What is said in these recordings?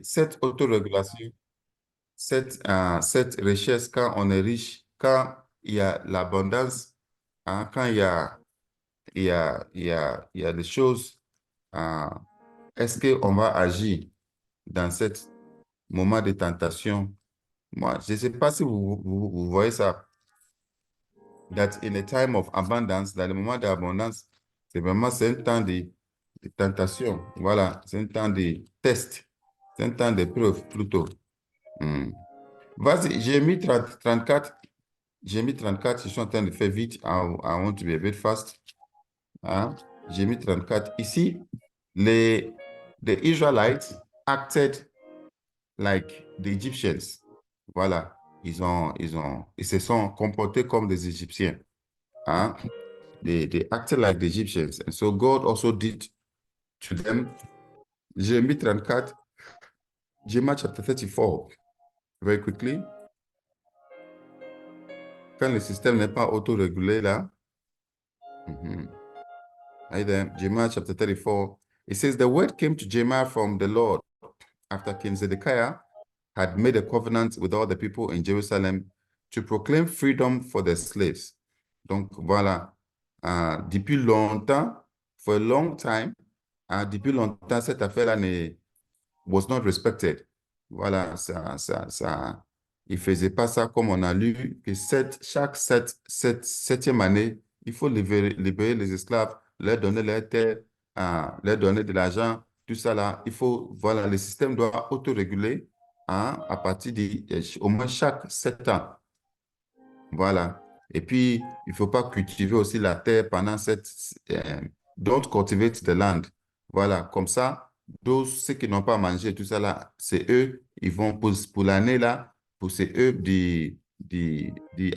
cette autorégulation, cette richesse, quand on est riche, quand il y a l'abondance, hein, quand il y a des choses, euh, est-ce qu'on va agir dans ce moment de tentation? Moi, je ne sais pas si vous voyez ça, that in a time of abundance, dans le moment d'abondance, c'est un temps de tentation. Voilà, c'est un temps de test, c'est un temps d'épreuve plutôt. Hmm. Vas-y, j'ai mis 34, je suis en train de faire vite. I want to be a bit fast. Hein? J'ai mis 34. Ici, les the Israelites acted like the Egyptians. Voilà, ils se sont comportés comme des Égyptiens. Hein? They acted like the Egyptians. And so God also did to them. J'ai mis 34. Jeremiah chapter 34. Very quickly. Quand le système n'est pas autorégulé là. Right there, Jeremiah chapter 34. It says, the word came to Jeremiah from the Lord after King Zedekiah had made a covenant with all the people in Jerusalem to proclaim freedom for their slaves. Donc voilà, depuis longtemps, for a long time, depuis longtemps, cette affaire-là was not respected. Voilà, il ne faisait pas ça comme on a lu, que chaque septième année, il faut libérer les esclaves, leur donner leur terre, leur donner de l'argent, tout ça là. Voilà, le système doit autoréguler à partir au moins chaque 7 ans. Voilà. Et puis, il ne faut pas cultiver aussi la terre pendant don't cultivate the land. Voilà. Comme ça, ceux qui n'ont pas mangé, tout ça là, c'est eux, ils vont pour l'année là, c'est eux de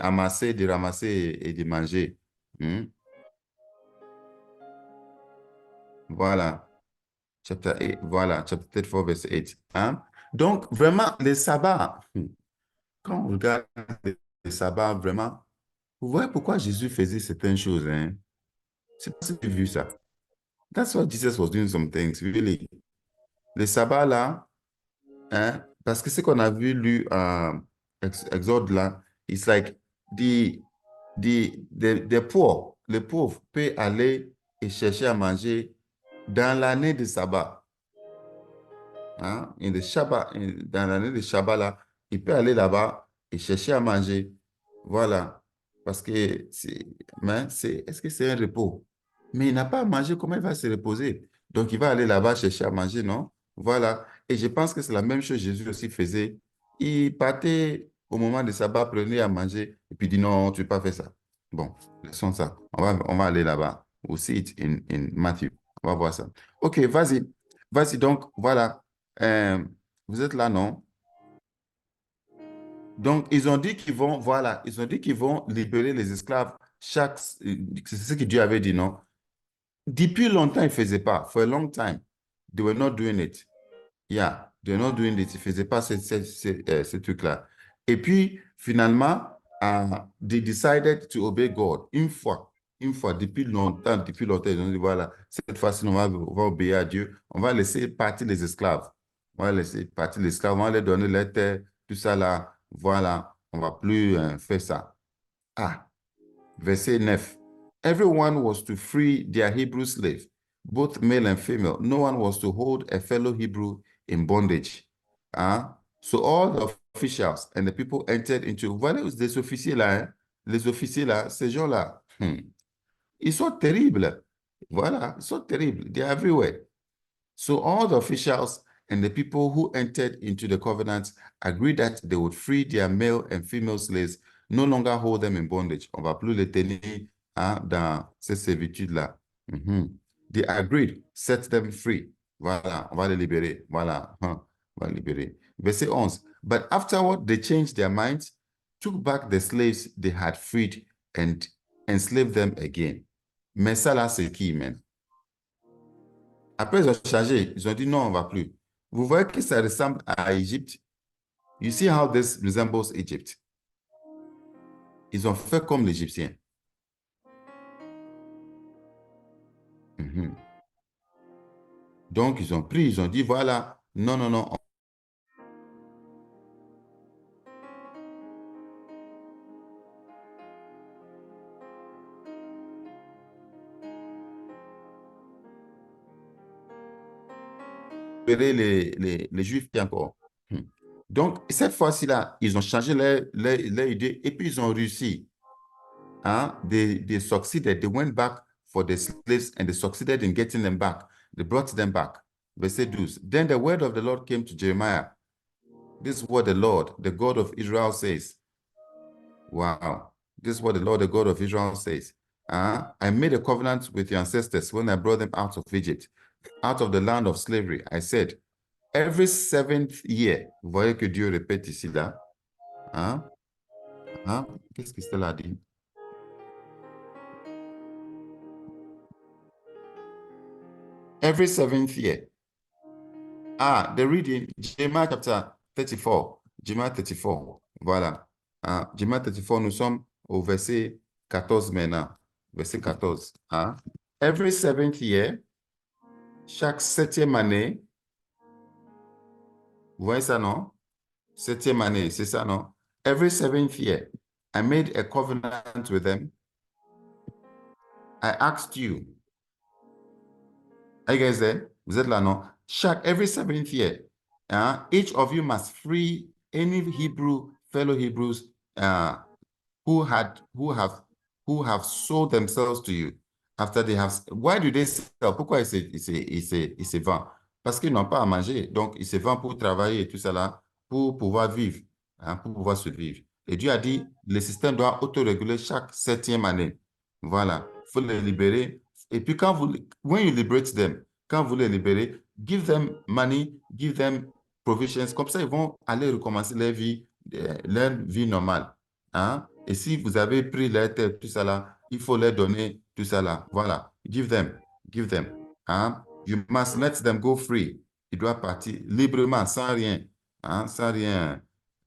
amasser, de ramasser et de manger. Hmm. Voilà. Voilà. Chapter 4, verset 8. Hein? Donc, vraiment, les sabbats, quand on regarde les sabbats, vraiment, vous voyez pourquoi Jésus faisait certaines choses, hein? C'est pas si tu as vu ça. That's why Jesus was doing some things, really. Le sabbat là, hein, parce que ce qu'on a vu lu Exode là, it's like the poor, les pauvres peuvent aller et chercher à manger dans l'année de sabbat. Hein, dans l'année de Shabbat là, il peut aller là-bas et chercher à manger. Voilà. Parce que est-ce que c'est un repos? Mais il n'a pas à manger, comment il va se reposer? Donc il va aller là-bas chercher à manger, non? Voilà. Et je pense que c'est la même chose que Jésus aussi faisait. Il partait au moment de sabbat, prenait à manger, et puis dit non, tu ne peux pas faire ça. Bon, laissons ça. On va aller là-bas. We'll see it in Matthew. On va voir ça. OK, vas-y. Vas-y donc, voilà. Euh, vous êtes là, non? Donc, ils ont dit qu'ils vont, voilà, ils ont dit qu'ils vont libérer les esclaves c'est ce que Dieu avait dit, non? Depuis longtemps, ils ne faisaient pas. For a long time, they were not doing it. Yeah, they were not doing it. Ils ne faisaient pas ce truc-là. Et puis, finalement, they decided to obey God. Une fois, depuis longtemps, ils ont dit, voilà, cette fois-ci, on va obéir à Dieu. On va laisser partir les esclaves. On va laisser partir les esclaves. On va leur donner leur terre, tout ça là. Voilà, on ne va plus faire ça. Verset 9. Everyone was to free their Hebrew slave, both male and female. No one was to hold a fellow Hebrew in bondage. So all the officials and the people entered into. Voilà les officiers là, hein? Les officiers là, ces gens-là, ils sont terribles. Voilà, ils sont terribles. They are everywhere. So all the officials and the people who entered into the covenant agreed that they would free their male and female slaves, no longer hold them in bondage. On ne va plus les tenir dans cette servitude-là. They agreed, set them free. Voilà, on va les libérer. Voilà, on va les libérer. Verset 11. But afterward, they changed their minds, took back the slaves they had freed and enslaved them again. Mais ça là, c'est qui, man? Après, ils ont changé. Ils ont dit non, on ne va plus. Vous voyez que ça ressemble à Égypte. You see how this resembles Egypt. Ils ont fait comme l'Égyptien. Donc, ils ont pris, ils ont dit, voilà, non, non, non, les Juifs encore. Donc, cette fois-ci-là, ils ont changé leur idée et puis ils ont réussi. They succeeded. They went back for the slaves and they succeeded in getting them back. They brought them back. Verset 12. Then the word of the Lord came to Jeremiah. This is what the Lord, the God of Israel, says. Wow. This is what the Lord, the God of Israel, says. I made a covenant with your ancestors when I brought them out of Egypt, out of the land of slavery. I said, every 7th year, vous voyez que Dieu répète ici, là. Qu'est-ce que cela dit? Every 7th year. The reading, Jeremiah chapter 34. Jeremiah 34. Voilà. Jeremiah 34, nous sommes au verset 14 maintenant. Verset 14. Every 7th year, chaque 7e année, vous voyez ça, non? 7e année, c'est ça, non? Every 7th year, I made a covenant with them. I asked you. Are you guys there? Vous êtes là, non? Every 7th year, each of you must free any fellow Hebrews who have sold themselves to you after they have. Why do they sell? Pourquoi ils se vendent? Parce qu'ils n'ont pas à manger. Donc, ils se vendent pour travailler et tout ça là, pour pouvoir vivre, pour pouvoir survivre. Et Dieu a dit, le système doit autoréguler chaque 7e année. Voilà. Il faut les libérer. Et puis, when you liberate them, quand vous les libérez, give them money, give them provisions. Comme ça, ils vont aller recommencer leur vie normale. Et si vous avez pris leur tête, tout ça là, il faut leur donner tout ça là. Voilà. Give them. You must let them go free. Ils doivent partir librement, sans rien. Sans rien.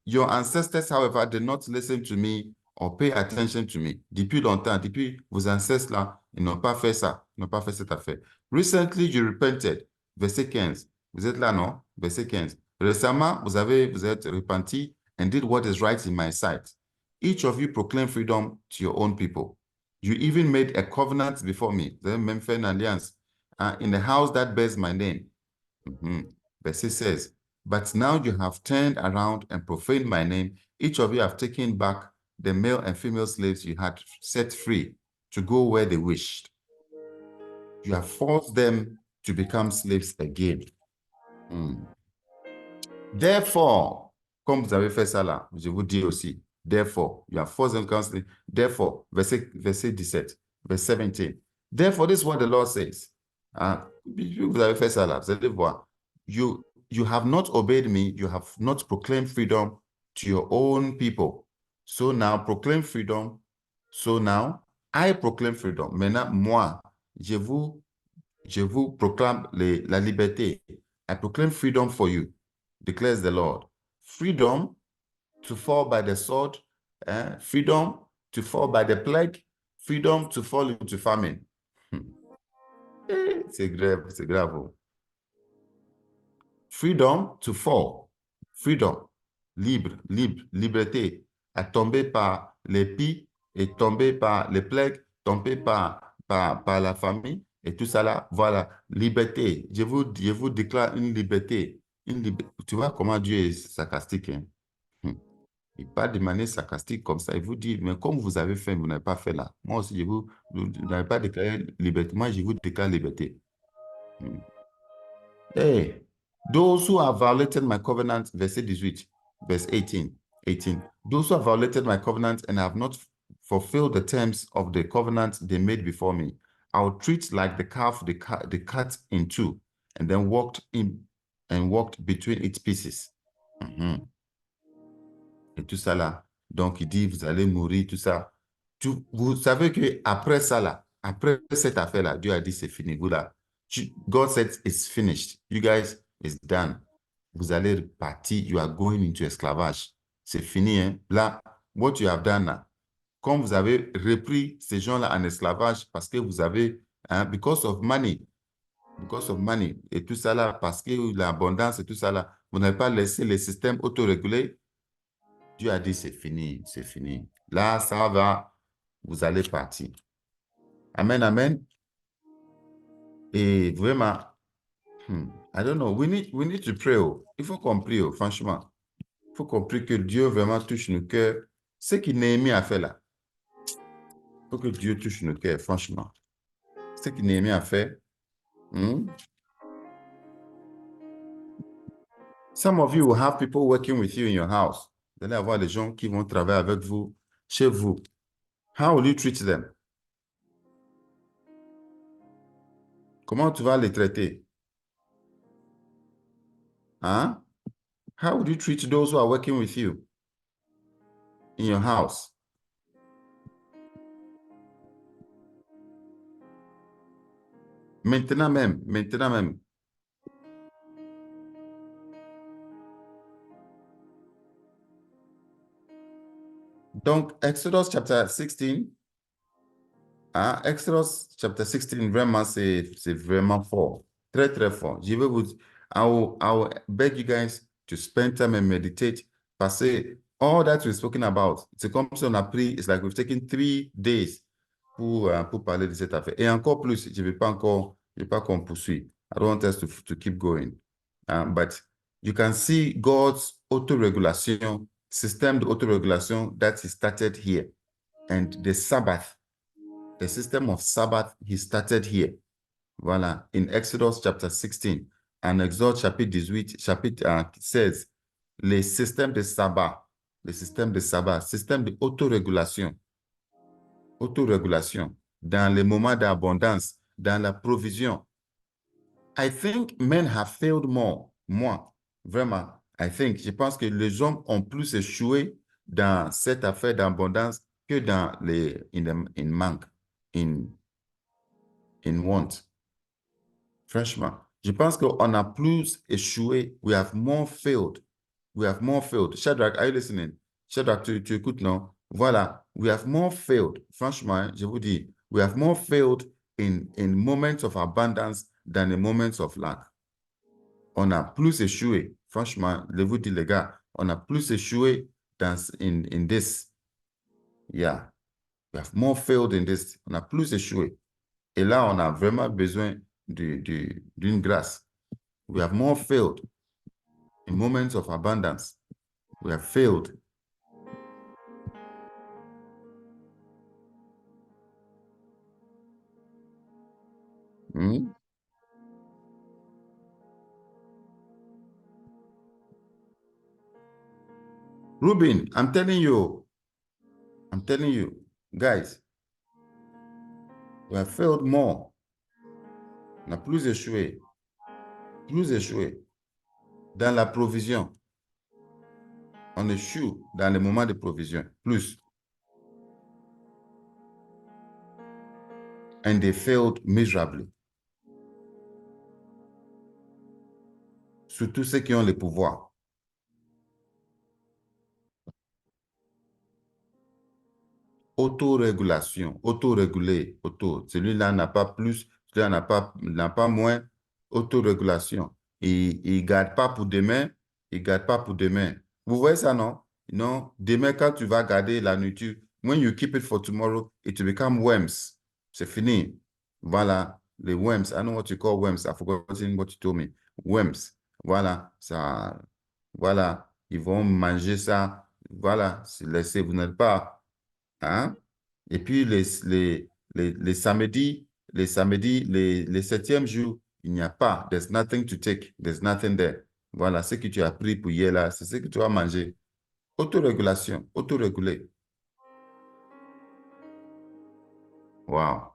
Your ancestors, however, did not listen to me or pay attention to me. Depuis longtemps, depuis vos ancêtres là, ils n'ont pas fait ça. Ils n'ont pas fait cette affaire. Recently, you repented. Verset 15. Vous êtes là, non? Verset 15. Récemment, vous êtes repenti and did what is right in my sight. Each of you proclaim freedom to your own people. You even made a covenant before me. Vous avez même fait une alliance. In the house that bears my name. Verse 16. But now you have turned around and profaned my name. Each of you have taken back the male and female slaves you had set free to go where they wished. You have forced them to become slaves again. Therefore, comme vous avez fait ça là, je vous dis aussi, therefore, you have forced them to become slaves. Therefore, verset 17, verse 17. Therefore, this is what the Lord says. Vous avez fait ça là, vous allez voir. You have not obeyed me, you have not proclaimed freedom to your own people. So now proclaim freedom. So now I proclaim freedom. Maintenant, moi, je vous proclame la liberté. I proclaim freedom for you, declares the Lord. Freedom to fall by the sword, freedom to fall by the plague, freedom to fall into famine. C'est grave, c'est grave. Freedom to fall. Freedom. Libre, liberté. À tomber par les pis et tomber par les plaies, tomber par la famille et tout ça là. Voilà. Liberté. Je vous déclare une liberté. Tu vois comment Dieu est sarcastique. Hein? Il parle de manière sarcastique comme ça. Il vous dit, mais comme vous avez fait, vous n'avez pas fait là. Moi aussi, vous n'avez pas déclaré liberté. Moi, je vous déclare liberté. Hey, those who have violated my covenant, verset 18, verse 18. Those who have violated my covenant and have not fulfilled the terms of the covenant they made before me, I will treat like the calf they cut in two and then walked between its pieces. Et tout ça là. Donc, il dit, vous allez mourir, tout ça. Vous savez qu'après ça là, après cette affaire-là, Dieu a dit, c'est fini. Vous là, God said, it's finished. You guys, it's done. Vous allez partir, you are going into esclavage. C'est fini, hein. Là, what you have done là, comme vous avez repris ces gens-là en esclavage parce que vous avez, because of money, et tout ça là, parce que l'abondance et tout ça là, vous n'avez pas laissé les systèmes autorégulés. Dieu a dit, c'est fini, c'est fini. Là, ça va, vous allez partir. Amen, amen. Et vraiment, I don't know. We need to pray. Oh. Il faut qu'on prie, oh, franchement. Il faut qu'on prie que Dieu vraiment touche nos cœurs. Ce que Néhémie a fait là. Il faut que Dieu touche nos cœurs, franchement. Ce que Néhémie a fait. Some of you will have people working with you in your house. Vous allez avoir des gens qui vont travailler avec vous, chez vous. How will you treat them? Comment tu vas les traiter? Hein? How would you treat those who are working with you in your house? Maintenant même, maintenant même. Donc, Exodus chapter 16, hein, Exodus chapter 16, vraiment, c'est vraiment fort. Très, très fort. Je vais vous, I will beg you guys to spend time and meditate. Parce que all that we're speaking about, c'est comme si on a pris, it's like we've taken 3 days pour parler de cette affaire. Et encore plus, je ne veux pas qu'on poursuive. I don't want us to keep going. But you can see God's autorégulation, system de autorégulation that he started here. And the Sabbath, the system of Sabbath, he started here. Voilà, in Exodus chapter 16. And Exodus chapitre 18, chapitre 16, les systèmes de sabbat, système de autorégulation, dans les moments d'abondance, dans la provision. I think men have failed more. Moi, vraiment, je pense que les hommes ont plus échoué dans cette affaire d'abondance que dans in manque, in want. Franchement, je pense qu'on a plus échoué. We have more failed. Shadrach, are you listening? Shadrach, tu écoutes, non? Voilà, we have more failed. Franchement, je vous dis, we have more failed in moments of abundance than in moments of lack. On a plus échoué. Franchement, je vous dis, les gars, on a plus échoué in this. Yeah. We have more failed in this. On a plus échoué. Et là, on a vraiment besoin d'une grâce. We have more failed in moments of abundance. We have failed. Ruben, I'm telling you, guys, we have failed more. On a plus échoué dans la provision. On échoue dans les moments de provision, plus. And they failed miserably. Surtout ceux qui ont le pouvoir. Autorégulation, celui-là n'a pas plus, celui-là n'a pas moins. Autorégulation. Il ne garde pas pour demain, Vous voyez ça, non? Non, demain, quand tu vas garder la nourriture, when you keep it for tomorrow, it will become worms. C'est fini. Voilà, les worms. I know what you call worms. I forgot what you told me. Worms. Voilà, ça, voilà, ils vont manger ça. Voilà, laissez, vous n'êtes pas. Hein? Et puis les samedis, les 7e jours, il n'y a pas. There's nothing to take. There's nothing there. Voilà, ce que tu as pris pour hier là, c'est ce que tu vas manger. Autorégulation, autoréguler. Wow.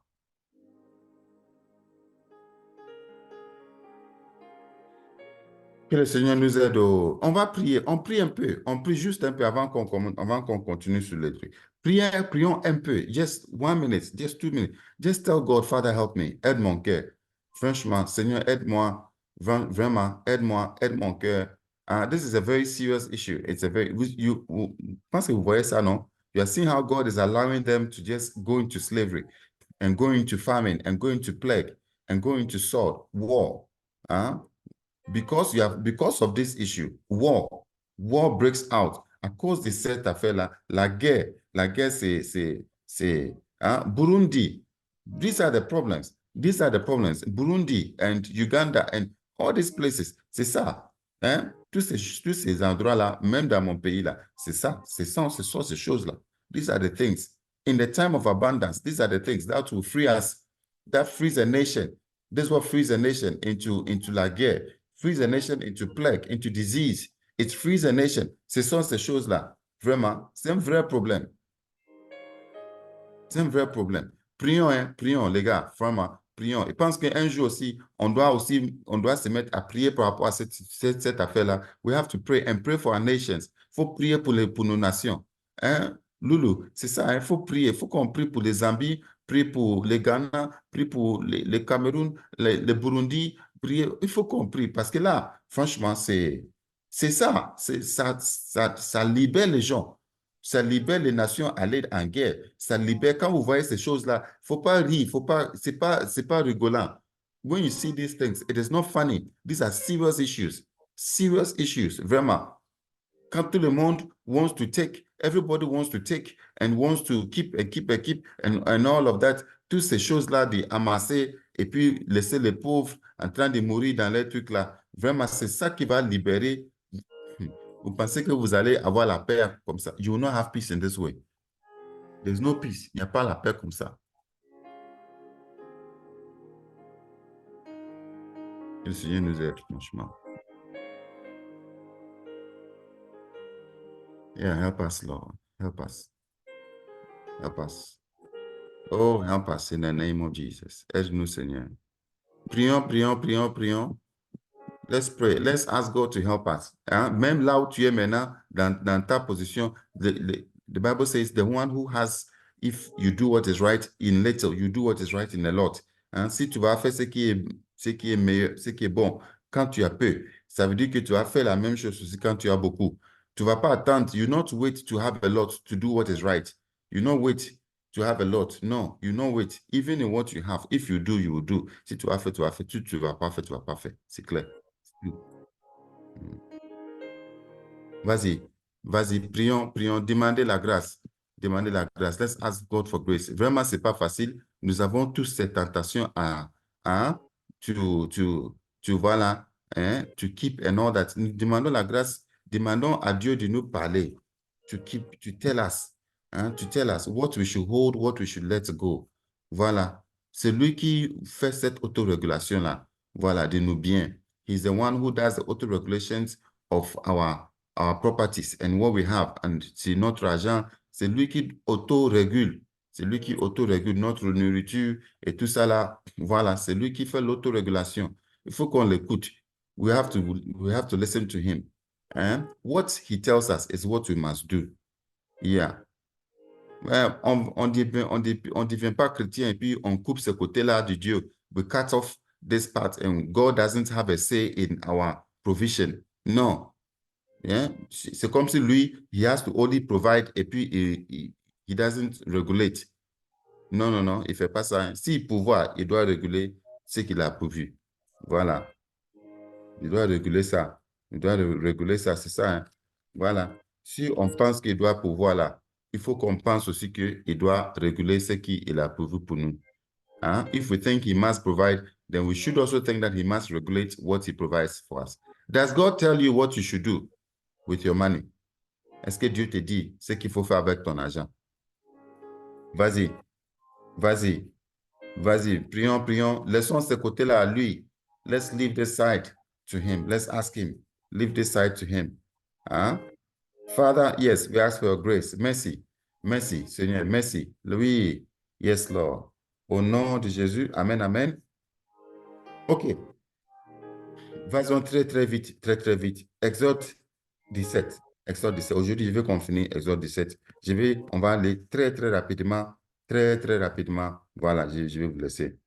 Que le Seigneur nous aide. On va prier. On prie un peu. On prie juste un peu avant qu'on continue sur les trucs. Prions un peu. Just 1 minute, just 2 minutes. Just tell God, Father, help me. Aide mon cœur. Franchement, Seigneur, aide-moi. Vraiment, aide-moi. Aide mon cœur. This is a very serious issue. It's a very... Je pense que vous voyez ça, non? You are seeing how God is allowing them to just go into slavery and go into famine and go into plague and go into sword, war. Because of this issue, war breaks out à cause de cette affaire-là. La guerre, c'est Burundi. These are the problems. Burundi and Uganda and All these places, c'est ça. Hein? Tous ces endroits-là, même dans mon pays-là, c'est ça. Ce sont ces choses-là. These are the things. In the time of abundance, these are the things that will free us, that frees a nation. This is what frees a nation into la guerre, frees a nation into plague, into disease. It frees a nation. Ce sont ces choses-là. Vraiment, c'est un vrai problème. C'est un vrai problème. Prions, hein, prions, les gars, vraiment, prions. Et pense qu'un jour aussi, on doit se mettre à prier par rapport à cette affaire-là. We have to pray and pray for our nations. Il faut prier pour nos nations. Hein? Loulou, c'est ça, il faut prier. Il faut qu'on prie pour les Zambies, prie pour les Ghana, prie pour les Cameroun, les Burundi. Prier. Il faut qu'on prie parce que là, franchement, c'est ça. Ça libère les gens. Ça libère les nations à aller en guerre. Ça libère, quand vous voyez ces choses-là, il ne faut pas rire, c'est pas rigolant. When you see these things, it is not funny. These are serious issues. Serious issues, vraiment. Quand tout le monde wants to take, everybody wants to take and wants to keep and all of that, toutes ces choses-là d'amasser et puis laisser les pauvres en train de mourir dans les trucs là, vraiment, c'est ça qui va libérer. Vous pensez que vous allez avoir la paix comme ça? You will not have peace in this way. There's no peace. Il n'y a pas la paix comme ça. Que le Seigneur nous aide, franchement. Yeah, help us, Lord. Help us. Help us. Oh, help us in the name of Jesus. Aide-nous, Seigneur. Prions, prions, prions, prions. Let's pray. Let's ask God to help us. Hein? Même là où tu es maintenant, dans ta position, the Bible says, the one who has, if you do what is right in little, you do what is right in a lot. Hein? Si tu vas faire ce qui est meilleur, ce qui est bon, quand tu as peu, ça veut dire que tu vas faire la même chose aussi quand tu as beaucoup. Tu ne vas pas attendre, you not wait to have a lot to do what is right. You not wait to have a lot. No, you not wait. Even in what you have, if you do, you will do. Si tu vas faire, tu vas faire. Si tu ne vas pas faire, tu ne vas pas faire. C'est clair. Vas-y, vas-y, prions, prions, demandez la grâce. Demandez la grâce. Let's ask God for grace. Vraiment, ce n'est pas facile. Nous avons tous cette tentation à tu voilà, hein, to keep and all that. Nous demandons la grâce, demandons à Dieu de nous parler. To keep, to tell us, hein, to tell us what we should hold, what we should let go. Voilà. C'est lui qui fait cette autorégulation-là. Voilà, de nos biens. He's the one who does the auto-regulations of our properties and what we have. And c'est notre argent, c'est lui qui auto-régule. C'est lui qui auto-régule notre nourriture et tout ça là. Voilà, c'est lui qui fait l'autorégulation. Il faut qu'on l'écoute. We have to listen to him. Hein? What he tells us is what we must do. Yeah. On devient pas chrétien et puis on coupe ce côté-là de Dieu. We cut off this part and God doesn't have a say in our provision. Non. Yeah? C'est comme si lui, he has to only provide et puis he doesn't regulate. Non, non, non, il ne fait pas ça. S'il pouvoir, il doit réguler ce qu'il a prévu. Voilà. Il doit réguler ça. Il doit réguler ça, c'est ça. Hein? Voilà. Si on pense qu'il doit pouvoir là, il faut qu'on pense aussi qu'il doit réguler ce qu'il a prévu pour nous. Hein? If we think he must provide, then we should also think that he must regulate what he provides for us. Does God tell you what you should do with your money? Est-ce que Dieu te dit ce qu'il faut faire avec ton argent? Vas-y, vas-y, vas-y, prions, prions. Laissons ce côté-là à lui. Let's leave this side to him. Let's ask him. Leave this side to him. Hein? Father, yes, we ask for your grace. Merci. Merci, Seigneur. Merci. Oui. Yes, Lord. Au nom de Jésus. Amen, amen. OK. Vas-y très, très vite, très, très vite. Exode 17. Exode 17. Aujourd'hui, je veux qu'on finisse Exode 17. On va aller très, très rapidement. Très, très rapidement. Voilà, je vais vous laisser.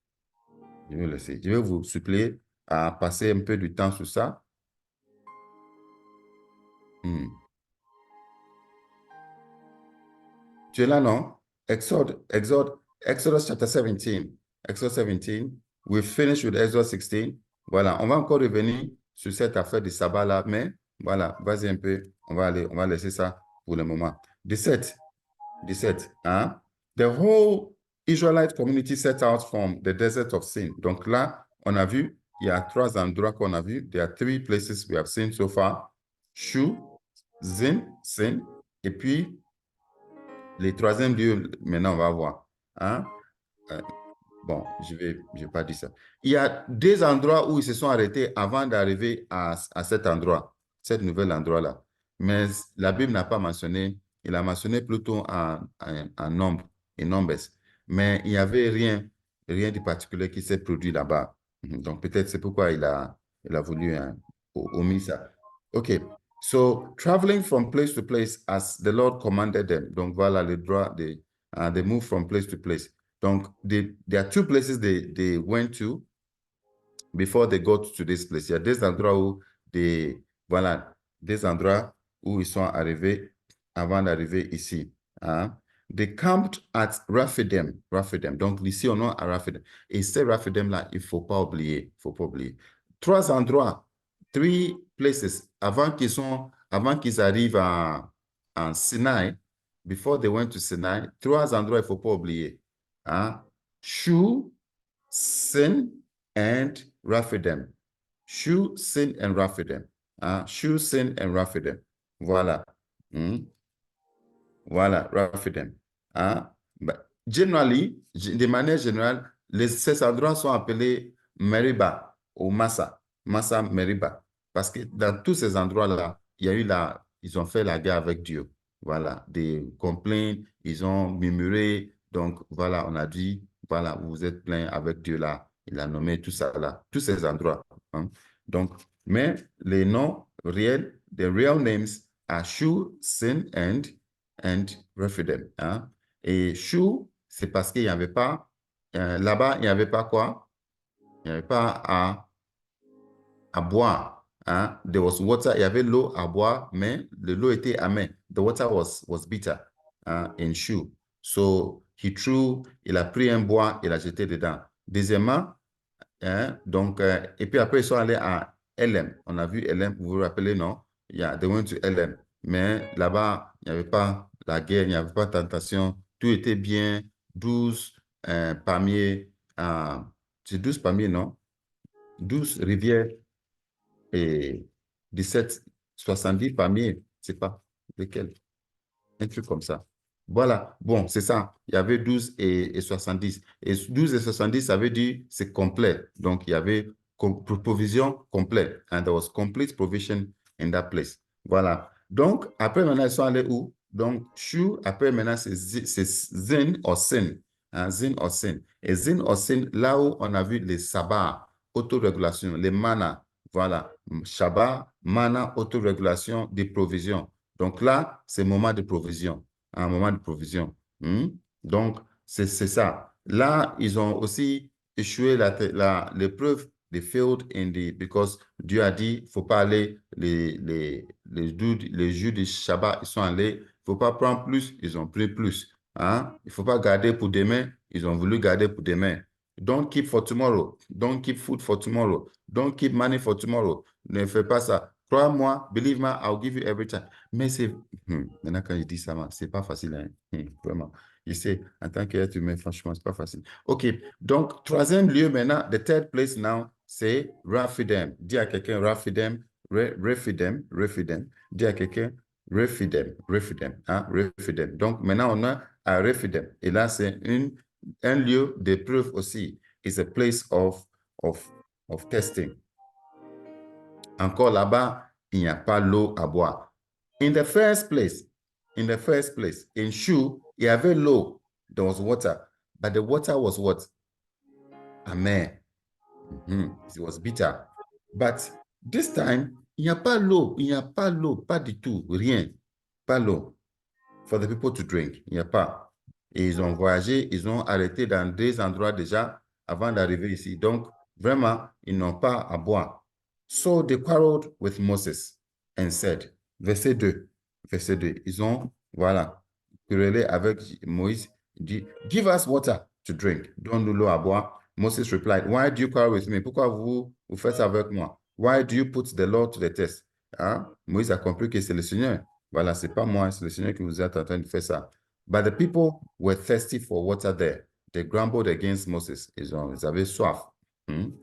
Je vais vous laisser. Je vais vous supplier à passer un peu du temps sur ça. Tu es là, non? Exodus chapter 17. Exode 17. We finish with Exode 16. Voilà, on va encore revenir sur cette affaire du sabbat-là, mais voilà, vas-y un peu. On va laisser ça pour le moment. 17. Hein? The whole Israelite community set out from the desert of Sin. Donc là, on a vu il y a 3 endroits qu'on a vus. There are 3 places we have seen so far. Shu, Zin, Sin. Et puis, les 3e lieux, maintenant, on va voir. Hein? Bon, je vais pas dire ça. Il y a 2 endroits où ils se sont arrêtés avant d'arriver à cet endroit, cet nouvel endroit-là. Mais la Bible n'a pas mentionné, il a mentionné plutôt en nombre, en nombres. Mais il n'y avait rien de particulier qui s'est produit là-bas. Donc, peut-être c'est pourquoi il a voulu omettre ça. OK. So, traveling from place to place as the Lord commanded them. Donc, voilà le droit de they move from place to place. Donc, there are 2 places they went to before they got to this place. Il y a des endroits où des endroits où ils sont arrivés avant d'arriver ici. Hein? They camped at Raphidim. Donc, ici, on a à Raphidim. Et ces Raphidim là, il ne faut pas oublier. 3 endroits, 3 places avant qu'ils arrivent en Sinai, before they went to Sinai, 3 endroits, il ne faut pas oublier. Hein? Shu, Sin, and Raphidim. Shu, Sin, and Raphidim. Hein? Shu, Sin, and Raphidim. Voilà. Voilà, Raphidim. Hein? Generally, de manière générale, ces endroits sont appelés Meriba ou Massa. Massa, Meriba. Parce que dans tous ces endroits-là, ils ont fait la guerre avec Dieu. Voilà, des complaints, ils ont murmuré. Donc, voilà, on a dit, voilà, vous êtes plein avec Dieu là. Il a nommé tout ça là, tous ces endroits. Hein? Donc, mais les noms réels, the real names are Shu, Sin, and Rephidim. Hein? Et Shu, c'est parce qu'il n'y avait pas, là-bas, il n'y avait pas quoi? Il n'y avait pas à boire. Hein? There was water, il y avait l'eau à boire, mais l'eau était amère. The water was bitter in Shu. So, il a pris un bois, il a jeté dedans. Deuxièmement, hein, donc, et puis après, ils sont allés à Elim. On a vu Elim, vous vous rappelez, non? Yeah, they went to Elim. Mais là-bas, il n'y avait pas la guerre, il n'y avait pas de tentation. Tout était bien. 12 palmiers. C'est 12 palmiers, non? 12 rivières et 17, 70 palmiers. C'est pas lesquels? Un truc comme ça. Voilà, bon, c'est ça. Il y avait 12 et 70. Et 12 et 70, ça veut dire c'est complet. Donc, il y avait provision complète. And there was complete provision in that place. Voilà. Donc, après, maintenant, ils sont allés où? Donc, Shu, après, maintenant, c'est Zin or Sin. Hein, Zin or Sin. Et Zin or Sin, là où on a vu les sabbats, autorégulation, les manas. Voilà. Shabbat, mana, autorégulation, des provisions. Donc là, c'est moment de provision, un moment de provision. Donc, c'est ça. Là, ils ont aussi échoué l'épreuve de failed in because Dieu a dit, il ne faut pas aller, les jours du Shabbat, ils sont allés, il ne faut pas prendre plus, ils ont pris plus. Hein? Il ne faut pas garder pour demain, ils ont voulu garder pour demain. Don't keep for tomorrow. Don't keep food for tomorrow. Don't keep money for tomorrow. Ne fais pas ça. Crois-moi, believe me, I'll give you every time. Mais c'est, maintenant quand je dis ça, c'est pas facile, hein? Vraiment. Je sais, en tant qu'être humain, franchement, c'est pas facile. OK, donc, 3e lieu maintenant, the third place now, c'est Raphidim. Dis à quelqu'un Raphidim, Rephidim. Dis à quelqu'un Rephidim, hein, Rephidim. Donc, maintenant, on a à Rephidim. Et là, c'est un lieu d'épreuve aussi. It's a place of testing. Encore là-bas, il n'y a pas l'eau à boire. In the first place, in Shu, il y avait l'eau. There was water. But the water was what? Amer. It was bitter. But this time, il n'y a pas l'eau. Il n'y a pas l'eau. Pas du tout. Rien. Pas l'eau. For the people to drink. Il n'y a pas. Et ils ont voyagé. Ils ont arrêté dans 2 endroits déjà avant d'arriver ici. Donc, vraiment, ils n'ont pas à boire. So they quarreled with Moses and said, verset 2, ils ont, voilà, querellé avec Moïse, dit, give us water to drink, donne-nous l'eau à boire. Moses replied, why do you quarrel with me? Pourquoi vous faites ça avec moi? Why do you put the Lord to the test? Hein? Moïse a compris que c'est le Seigneur. Voilà, c'est pas moi, c'est le Seigneur qui vous êtes en train de faire ça. But the people were thirsty for water there. They grumbled against Moses. Ils avaient soif.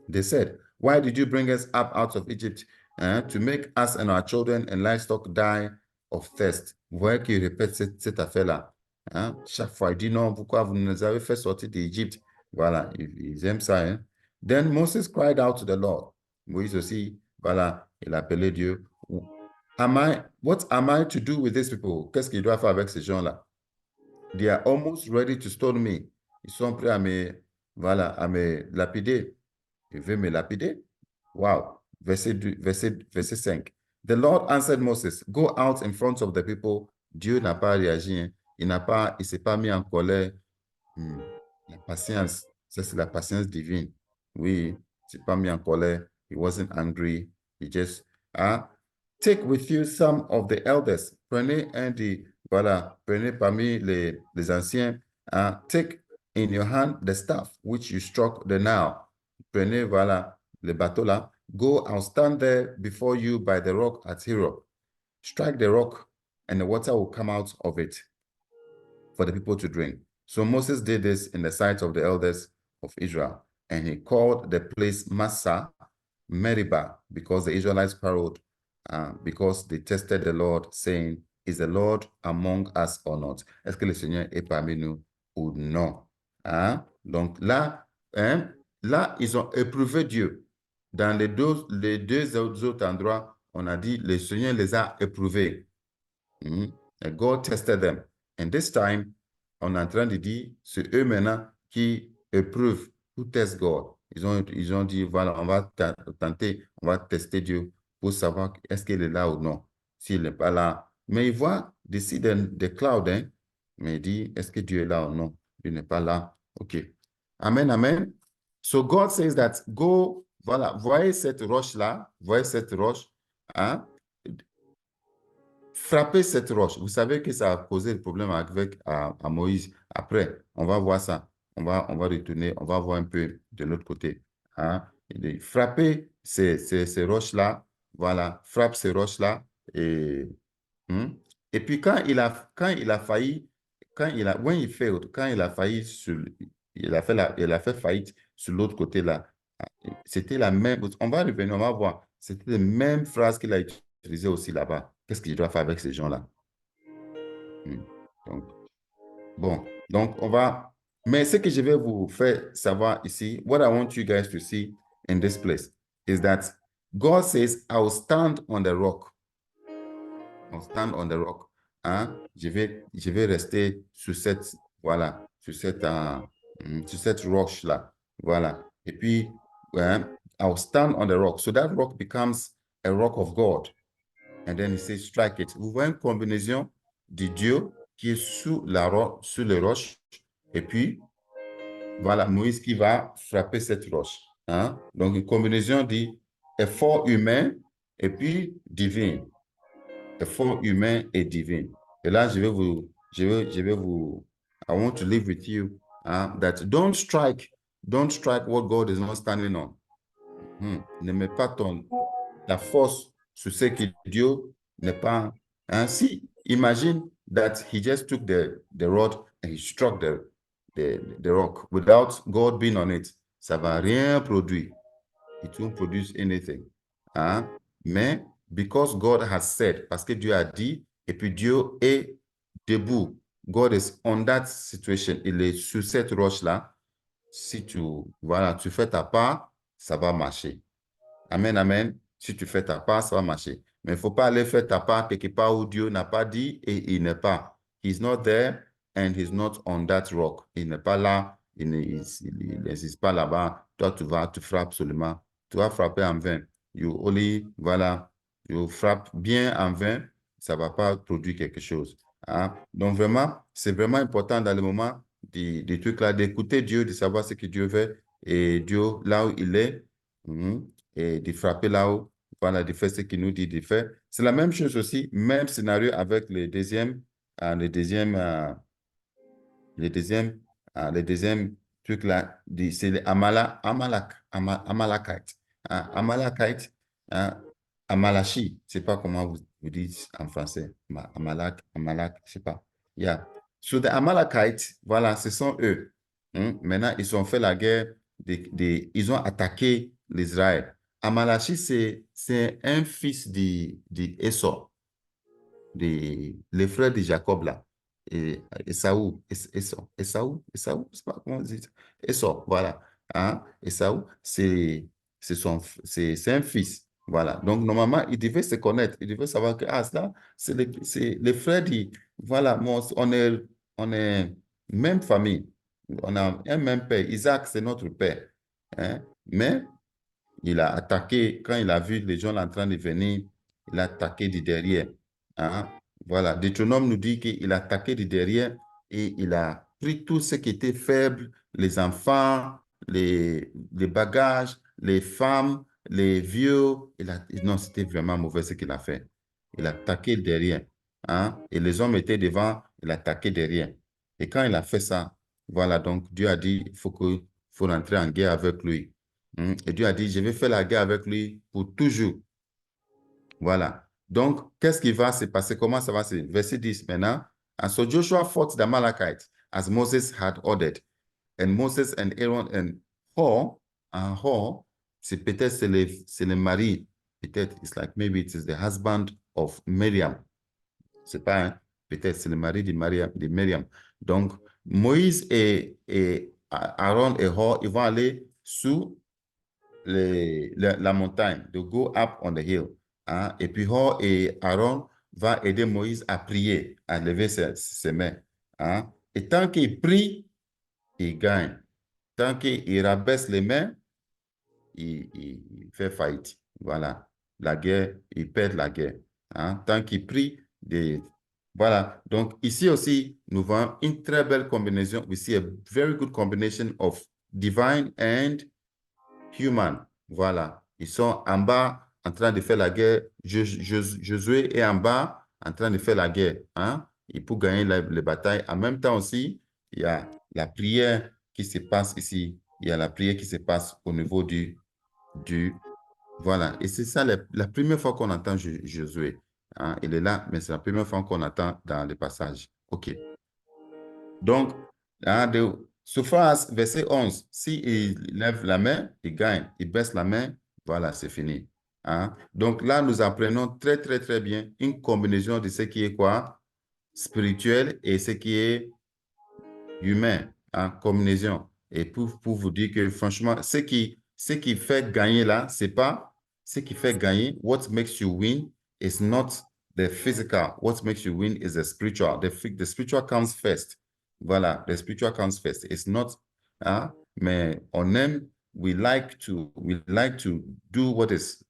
They said, Why did you bring us up out of Egypt to make us and our children and livestock die of thirst? Vous voyez qu'il répète cette affaire-là. Hein? Chaque fois, il dit non, pourquoi vous nous avez fait sortir d'Égypte? Voilà, ils aiment ça. Hein? Then Moses cried out to the Lord. Moïse aussi, voilà, il a appelé Dieu. What am I to do with these people? Qu'est-ce qu'il doit faire avec ces gens-là? They are almost ready to stone me. Ils sont prêts à voilà, à me lapider. Il veut me lapider. Wow. Verset 5. The Lord answered Moses, go out in front of the people. Dieu n'a pas réagi. Hein. Il s'est pas mis en colère. La patience, ça c'est la patience divine. Oui, il s'est pas mis en colère. He wasn't angry. He just, take with you some of the elders. Prenez voilà, prenez parmi les anciens. Take in your hand the staff which you struck the Nile. Prenez, voilà, le bateau là. Go, I'll stand there before you by the rock at Hero. Strike the rock and the water will come out of it for the people to drink. So Moses did this in the sight of the elders of Israel, and he called the place Massah, Meribah, because the Israelites quarreled, because they tested the Lord, saying, is the Lord among us or not? Est-ce que le Seigneur est parmi nous ou non? Hein? Donc là, là, ils ont éprouvé Dieu. Dans les deux autres endroits, on a dit, le Seigneur les a éprouvés. And God tested them. And this time, on est en train de dire, c'est eux maintenant qui éprouvent, who test God. Ils ont dit, voilà, on va tenter, on va tester Dieu pour savoir est-ce qu'il est là ou non. S'il n'est pas là. Mais il voit d'ici des clouds, hein, mais il dit, est-ce que Dieu est là ou non? Il n'est pas là. OK. Amen, amen. So God says that, go, voilà, voyez cette roche-là, voyez cette roche, hein? Frapper cette roche. Vous savez que ça a posé le problème avec à Moïse. Après, on va voir ça. On va retourner, on va voir un peu de l'autre côté. Hein? Frapper ces roches-là. Voilà, frappe ces roches-là. Et puis quand il a failli, when he failed, quand il a failli il a fait faillite sur l'autre côté-là. C'était la même, on va revenir, on va voir. C'était la même phrase qu'il a utilisée aussi là-bas. Qu'est-ce qu'il doit faire avec ces gens-là? Donc, bon, donc on va... Mais ce que je vais vous faire savoir ici, what I want you guys to see in this place is that God says, I will stand on the rock. I'll stand on the rock. Hein? Je vais rester sur cette, voilà, sur cette roche-là. Voilà. Et puis, I'll stand on the rock. So that rock becomes a rock of God. And then he says, strike it. Vous voyez une combinaison de Dieu qui est sur les roches. Et puis, voilà, Moïse qui va frapper cette roche. Hein? Donc, une combinaison d'effort humain et puis divin. Effort humain et divin. Et là, je vais vous, I want to live with you that don't strike what God is not standing on. Ne mets pas ta force sur ce que Dieu n'est pas. Si, imagine that he just took the rod and he struck the rock without God being on it. Ça va rien produire. It won't produce anything. Mais because God has said, parce que Dieu a dit, et puis Dieu est debout. God is on that situation. Il est sur cette roche-là. Si tu fais ta part, ça va marcher. Amen, amen. Si tu fais ta part, ça va marcher. Mais il ne faut pas aller faire ta part quelque part où Dieu n'a pas dit et il n'est pas. He's not there and he's not on that rock. Il n'est pas là, il n'existe pas là-bas. Toi, tu frappes seulement. Tu vas frapper en vain. You frappes bien en vain, ça ne va pas produire quelque chose. Donc vraiment, c'est vraiment important dans le moment des trucs là, d'écouter Dieu, de savoir ce que Dieu veut et Dieu, là où il est, et de frapper là-haut, voilà, de faire ce qu'il nous dit de faire. C'est la même chose aussi, même scénario avec le deuxième truc là, c'est les Amalekite. Amalekite, Amalachi, je ne sais pas comment vous dites en français, Amalek, je ne sais pas. Yeah. So the Amalekites, voilà, ce sont eux. Maintenant, ils ont fait la guerre ils ont attaqué l'Israël. Amalachi, c'est un fils d'Esau, les frères de Jacob là. Et Esaü, Esaü, je sais pas comment on dit. Esau, voilà. Hein? Esaü, c'est un fils. Voilà. Donc, normalement, ils devaient se connaître. Ils devaient savoir que, ah, ça, c'est les frères voilà, on est même famille. On a un même père. Isaac, c'est notre père. Hein? Mais il a attaqué, quand il a vu les gens en train de venir, il a attaqué de derrière. Hein? Voilà, Deutéronome nous dit qu'il a attaqué de derrière et il a pris tout ce qui était faible, les enfants, les bagages, les femmes, les vieux. Non, c'était vraiment mauvais ce qu'il a fait. Il a attaqué derrière. Hein? Et les hommes étaient devant, il a attaqué derrière. Et quand il a fait ça, voilà, donc Dieu a dit, faut rentrer en guerre avec lui. Et Dieu a dit, je vais faire la guerre avec lui pour toujours. Voilà. Donc, qu'est-ce qui va se passer? Comment ça va se passer? Verset 10 maintenant. And so Joshua fought the Amalekites as Moses had ordered. And Moses and Aaron and Hur, c'est peut-être c'est le mari. Peut-être, it's like maybe it is the husband of Miriam. C'est pas, hein? Peut-être c'est le mari de Miriam. Donc, Moïse et Aaron et Hur, ils vont aller sous la montagne, de go up on the hill. Hein? Et puis Hur et Aaron va aider Moïse à prier, à lever ses mains. Hein? Et tant qu'il prie, il gagne. Tant qu'il rabaisse les mains, il fait faillite. Voilà. La guerre, il perd la guerre. Hein? Tant qu'il prie, voilà. Donc, ici aussi, nous voyons une très belle combinaison. We see a very good combination of divine and human. Voilà. Ils sont en bas en train de faire la guerre. Josué est en bas en train de faire la guerre. Hein? Et pour gagner les batailles. En même temps aussi, il y a la prière qui se passe ici. Il y a la prière qui se passe au niveau voilà. Et c'est ça la première fois qu'on entend Josué. Hein? Il est là, mais c'est la première fois qu'on entend dans le passage. OK. Donc, hein, so far as verset 11, s'il lève la main, il gagne. Il baisse la main, voilà, c'est fini. Hein? Donc là, nous apprenons très, très, très bien une combinaison de ce qui est quoi? Spirituel et ce qui est humain, en combinaison. Et pour vous dire que franchement, ce qui fait gagner là, c'est pas ce qui fait gagner. What makes you win is not the physical. What makes you win is the spiritual. The spiritual comes first. Voilà, the spiritual comes first. It's not, hein, mais on aime, we like to do what is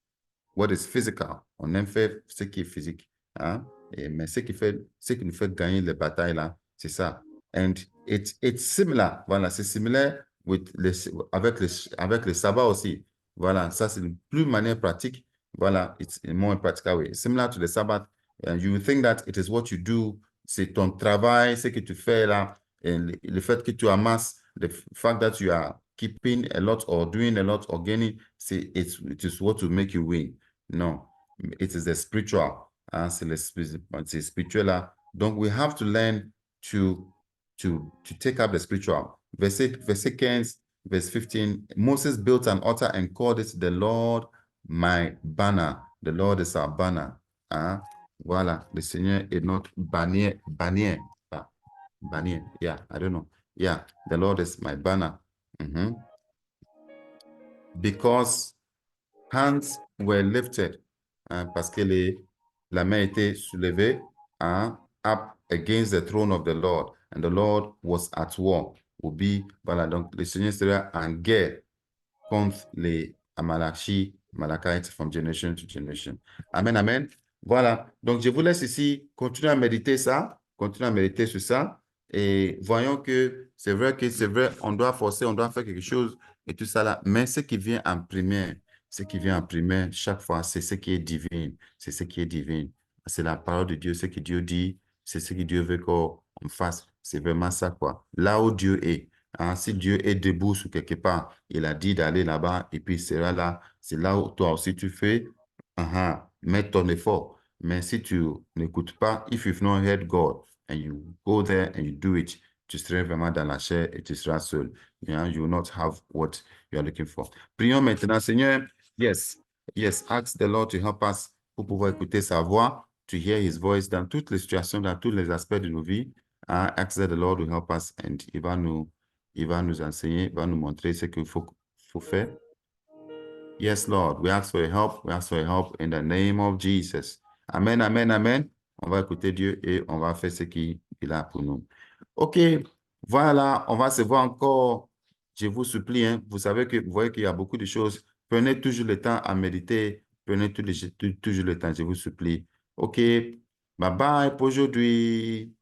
physical. On aime faire ce qui est physique. Hein? Mais ce qui nous fait gagner les batailles là, c'est ça. And it's similar. Voilà, c'est similaire avec le sabbat aussi. Voilà, ça c'est une plus manière pratique. Voilà, it's in more practical way. Similar to the Sabbath, you will think that it is what you do, c'est ton travail, ce que tu fais là, et le fait que tu amasses, the fact that you are keeping a lot or doing a lot or gaining, it is what will make you win. Non, it is the spiritual. Hein, c'est spirituel là. Donc, we have to learn to take up the spiritual. Verset 15, verse 15, Moses built an altar and called it the Lord my banner. The Lord is our banner. Hein? Voilà, le Seigneur est notre bannière. Bannière, yeah, I don't know. Yeah, the Lord is my banner. Because hands were lifted, hein, parce que la main était soulevée, hein, up against the throne of the Lord, and the Lord was at war. Voilà, donc le Seigneur sera en guerre contre les Amalekites from generation to generation. Amen, amen. Voilà, donc je vous laisse ici, continuez à méditer ça, continuez à méditer sur ça, et voyons que c'est vrai, on doit forcer, on doit faire quelque chose, et tout ça là, mais ce qui vient en premier, chaque fois, c'est ce qui est divin, c'est ce qui est divin. C'est la parole de Dieu, ce que Dieu dit, c'est ce que Dieu veut qu'on fasse. C'est vraiment ça, quoi. Là où Dieu est, hein, si Dieu est debout sur quelque part, il a dit d'aller là-bas, et puis il sera là. C'est là où toi aussi tu fais, mets ton effort. Mais si tu n'écoutes pas, if you've not heard God, and you go there and you do it, tu seras vraiment dans la chair et tu seras seul. Yeah, you will not have what you are looking for. Prions maintenant, Seigneur. Yes, yes, ask the Lord to help us pour pouvoir écouter sa voix, to hear his voice dans toutes les situations, dans tous les aspects de nos vies. Ask the Lord to help us and il va nous enseigner, il va nous montrer ce qu'il faut faire. Yes, Lord, we ask for your help. We ask for your help in the name of Jesus. Amen, amen, amen. On va écouter Dieu et on va faire ce qu'il a pour nous. OK, voilà, on va se voir encore. Je vous supplie, hein, vous voyez qu'il y a beaucoup de choses. Prenez toujours le temps à méditer. Prenez toujours le temps, je vous supplie. OK, bye bye pour aujourd'hui.